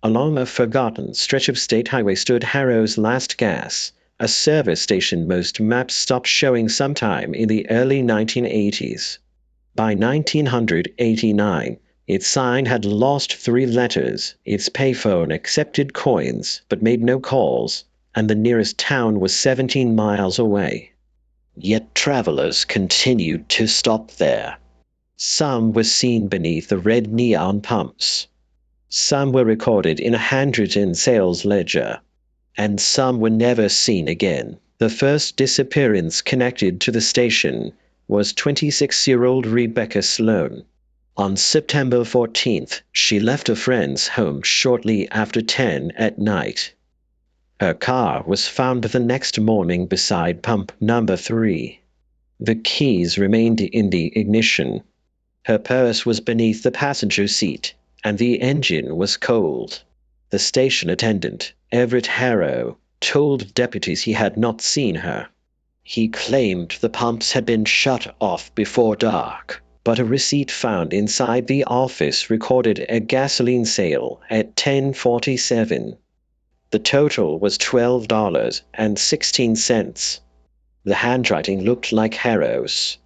Along a forgotten stretch of state highway stood Harrow's last gas, a service station most maps stopped showing sometime in the early 1980s. By 1989, its sign had lost 3 letters, its payphone accepted coins but made no calls, and the nearest town was 17 miles away. Yet travelers continued to stop there. Some were seen beneath the red neon pumps. Some were recorded in a handwritten sales ledger. And some were never seen again. The first disappearance connected to the station was 26-year-old Rebecca Sloan. On September 14th, she left a friend's home shortly after 10 at night. Her car was found the next morning beside pump number 3. The keys remained in the ignition. Her purse was beneath the passenger seat, and the engine was cold. The station attendant, Everett Harrow, told deputies he had not seen her. He claimed the pumps had been shut off before dark, but a receipt found inside the office recorded a gasoline sale at 10:47. The total was $12.16. The handwriting looked like Harrow's.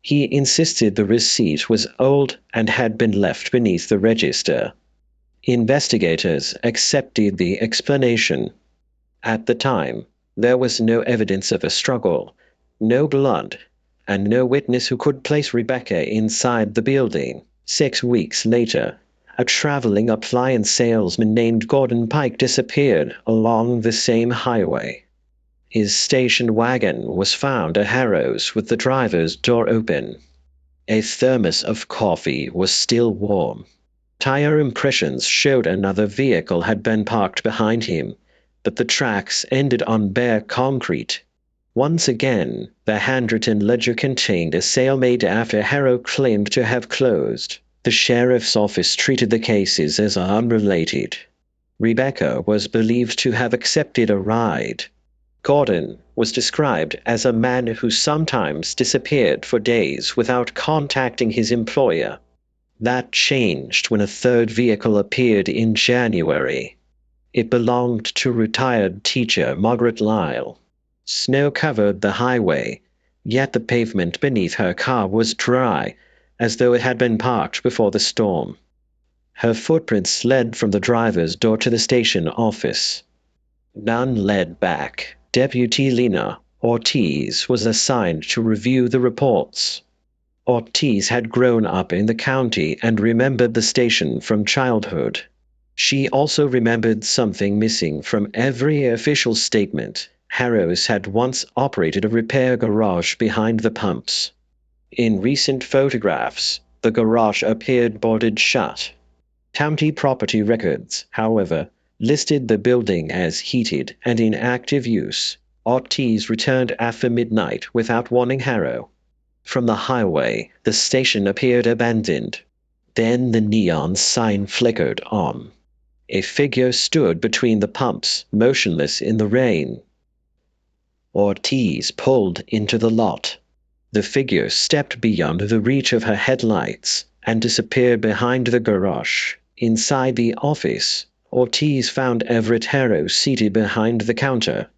He insisted the receipt was old and had been left beneath the register. Investigators accepted the explanation. At the time, there was no evidence of a struggle, no blood, and no witness who could place Rebecca inside the building. 6 weeks later, a traveling appliance salesman named Gordon Pike disappeared along the same highway. His station wagon was found at Harrow's with the driver's door open. A thermos of coffee was still warm. Tire impressions showed another vehicle had been parked behind him, but the tracks ended on bare concrete. Once again, the handwritten ledger contained a sale made after Harrow claimed to have closed. The sheriff's office treated the cases as unrelated. Rebecca was believed to have accepted a ride. Gordon was described as a man who sometimes disappeared for days without contacting his employer. That changed when a third vehicle appeared in January. It belonged to retired teacher Margaret Lyle. Snow covered the highway, yet the pavement beneath her car was dry, as though it had been parked before the storm. Her footprints led from the driver's door to the station office. None led back. Deputy Lena Ortiz was assigned to review the reports. Ortiz had grown up in the county and remembered the station from childhood. She also remembered something missing from every official statement. Harrow's had once operated a repair garage behind the pumps. In recent photographs, the garage appeared boarded shut. County property records, however, listed the building as heated and in active use. Ortiz returned after midnight without warning Harrow. From the highway, the station appeared abandoned. Then the neon sign flickered on. A figure stood between the pumps, motionless in the rain. Ortiz pulled into the lot. The figure stepped beyond the reach of her headlights and disappeared behind the garage. Inside the office, Ortiz found Everett Harrow seated behind the counter.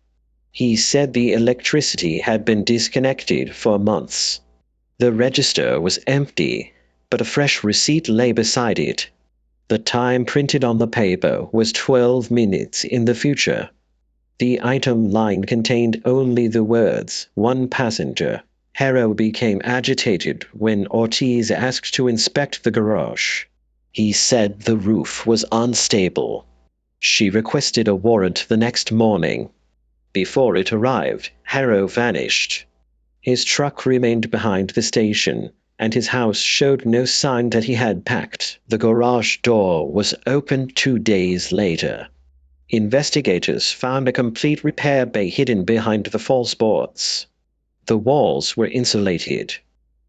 He said the electricity had been disconnected for months. The register was empty, but a fresh receipt lay beside it. The time printed on the paper was 12 minutes in the future. The item line contained only the words, "one passenger." Harrow became agitated when Ortiz asked to inspect the garage. He said the roof was unstable. She requested a warrant the next morning. Before it arrived, Harrow vanished. His truck remained behind the station, and his house showed no sign that he had packed. The garage door was opened 2 days later. Investigators found a complete repair bay hidden behind the false boards. The walls were insulated.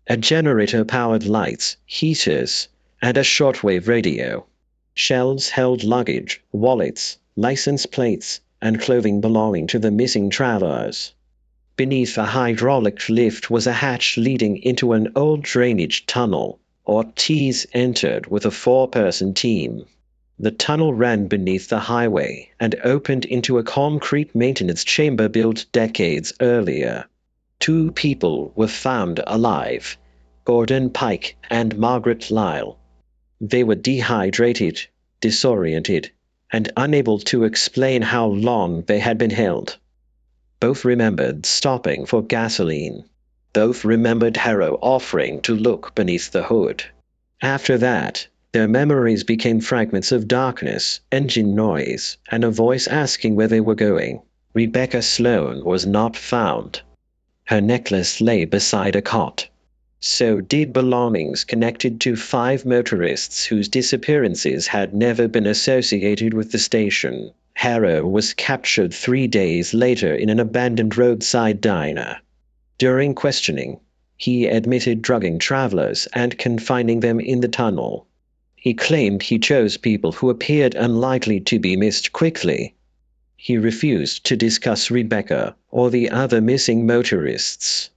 A generator powered lights, heaters, and a shortwave radio. Shelves held luggage, wallets, license plates, and clothing belonging to the missing travelers. Beneath a hydraulic lift was a hatch leading into an old drainage tunnel. Ortiz entered with a 4-person team. The tunnel ran beneath the highway and opened into a concrete maintenance chamber built decades earlier. 2 people were found alive, Gordon Pike and Margaret Lyle. They were dehydrated, disoriented, and unable to explain how long they had been held. Both remembered stopping for gasoline. Both remembered Harrow offering to look beneath the hood. After that, their memories became fragments of darkness, engine noise, and a voice asking where they were going. Rebecca Sloane was not found. Her necklace lay beside a cot. So did belongings connected to 5 motorists whose disappearances had never been associated with the station. Harrow was captured 3 days later in an abandoned roadside diner. During questioning, he admitted drugging travelers and confining them in the tunnel. He claimed he chose people who appeared unlikely to be missed quickly. He refused to discuss Rebecca or the other missing motorists.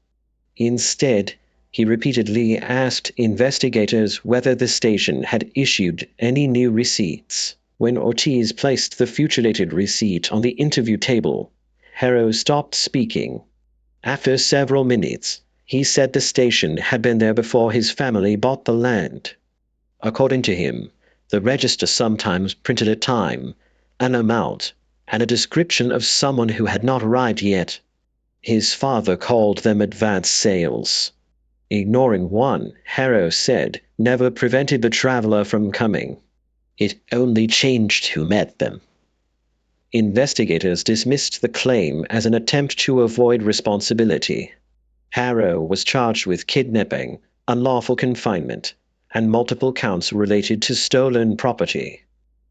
Instead, he repeatedly asked investigators whether the station had issued any new receipts. When Ortiz placed the fugilated receipt on the interview table, Harrow stopped speaking. After several minutes, he said the station had been there before his family bought the land. According to him, the register sometimes printed a time, an amount, and a description of someone who had not arrived yet. His father called them advance sales. Ignoring one, Harrow said, never prevented the traveler from coming. It only changed who met them. Investigators dismissed the claim as an attempt to avoid responsibility. Harrow was charged with kidnapping, unlawful confinement, and multiple counts related to stolen property.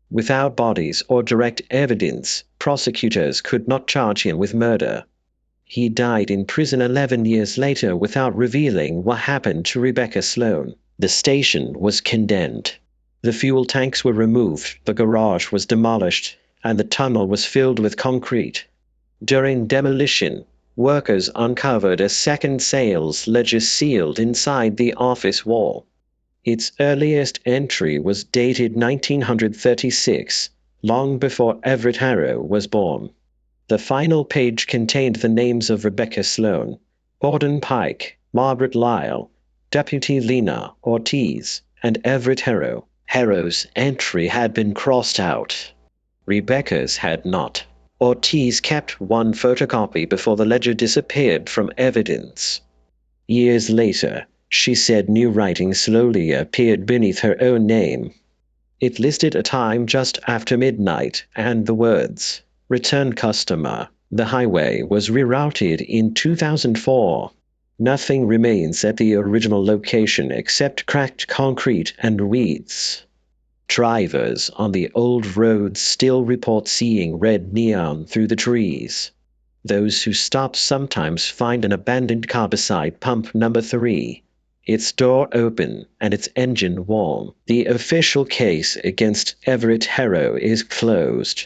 Without bodies or direct evidence, prosecutors could not charge him with murder. He died in prison 11 years later without revealing what happened to Rebecca Sloane. The station was condemned. The fuel tanks were removed, the garage was demolished, and the tunnel was filled with concrete. During demolition, workers uncovered a second sales ledger sealed inside the office wall. Its earliest entry was dated 1936, long before Everett Harrow was born. The final page contained the names of Rebecca Sloane, Gordon Pike, Margaret Lyle, Deputy Lena Ortiz, and Everett Harrow. Harrow's entry had been crossed out. Rebecca's had not. Ortiz kept one photocopy before the ledger disappeared from evidence. Years later, she said new writing slowly appeared beneath her own name. It listed a time just after midnight and the words, "Return customer." The highway was rerouted in 2004. Nothing remains at the original location except cracked concrete and weeds. Drivers on the old roads still report seeing red neon through the trees. Those who stop sometimes find an abandoned car beside pump number 3. Its door open and its engine warm. The official case against Everett Harrow is closed.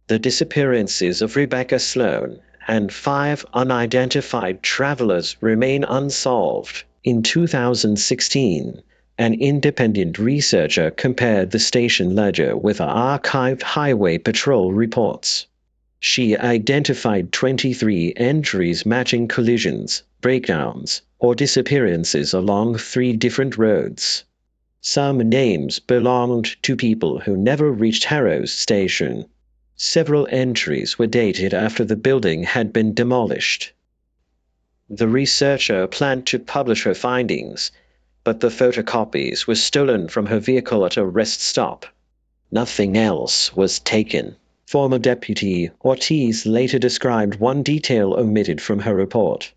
The disappearances of Rebecca Sloane and 5 unidentified travelers remain unsolved. In 2016, an independent researcher compared the station ledger with archived highway patrol reports. She identified 23 entries matching collisions, breakdowns, or disappearances along 3 different roads. Some names belonged to people who never reached Harrow's station. Several entries were dated after the building had been demolished. The researcher planned to publish her findings, but the photocopies were stolen from her vehicle at a rest stop. Nothing else was taken. Former Deputy Ortiz later described one detail omitted from her report.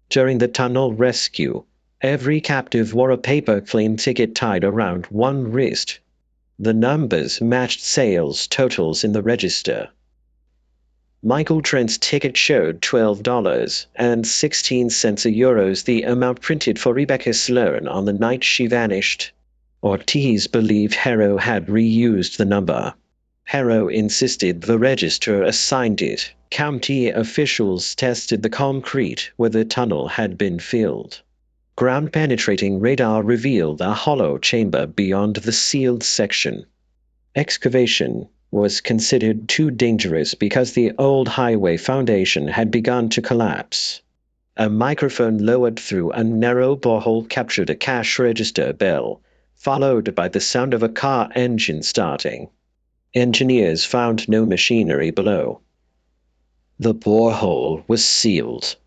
During the tunnel rescue, every captive wore a paper claim ticket tied around one wrist. The numbers matched sales totals in the register. Michael Trent's ticket showed $12 and 16 cents euros, the amount printed for Rebecca Sloane on the night she vanished. Ortiz believed Harrow had reused the number. Harrow insisted the register assigned it. County officials tested the concrete where the tunnel had been filled. Ground-penetrating radar revealed a hollow chamber beyond the sealed section. Excavation was considered too dangerous because the old highway foundation had begun to collapse. A microphone lowered through a narrow borehole captured a cash register bell, followed by the sound of a car engine starting. Engineers found no machinery below. The borehole was sealed.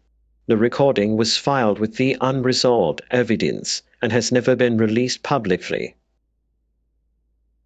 The recording was filed with the unresolved evidence and has never been released publicly.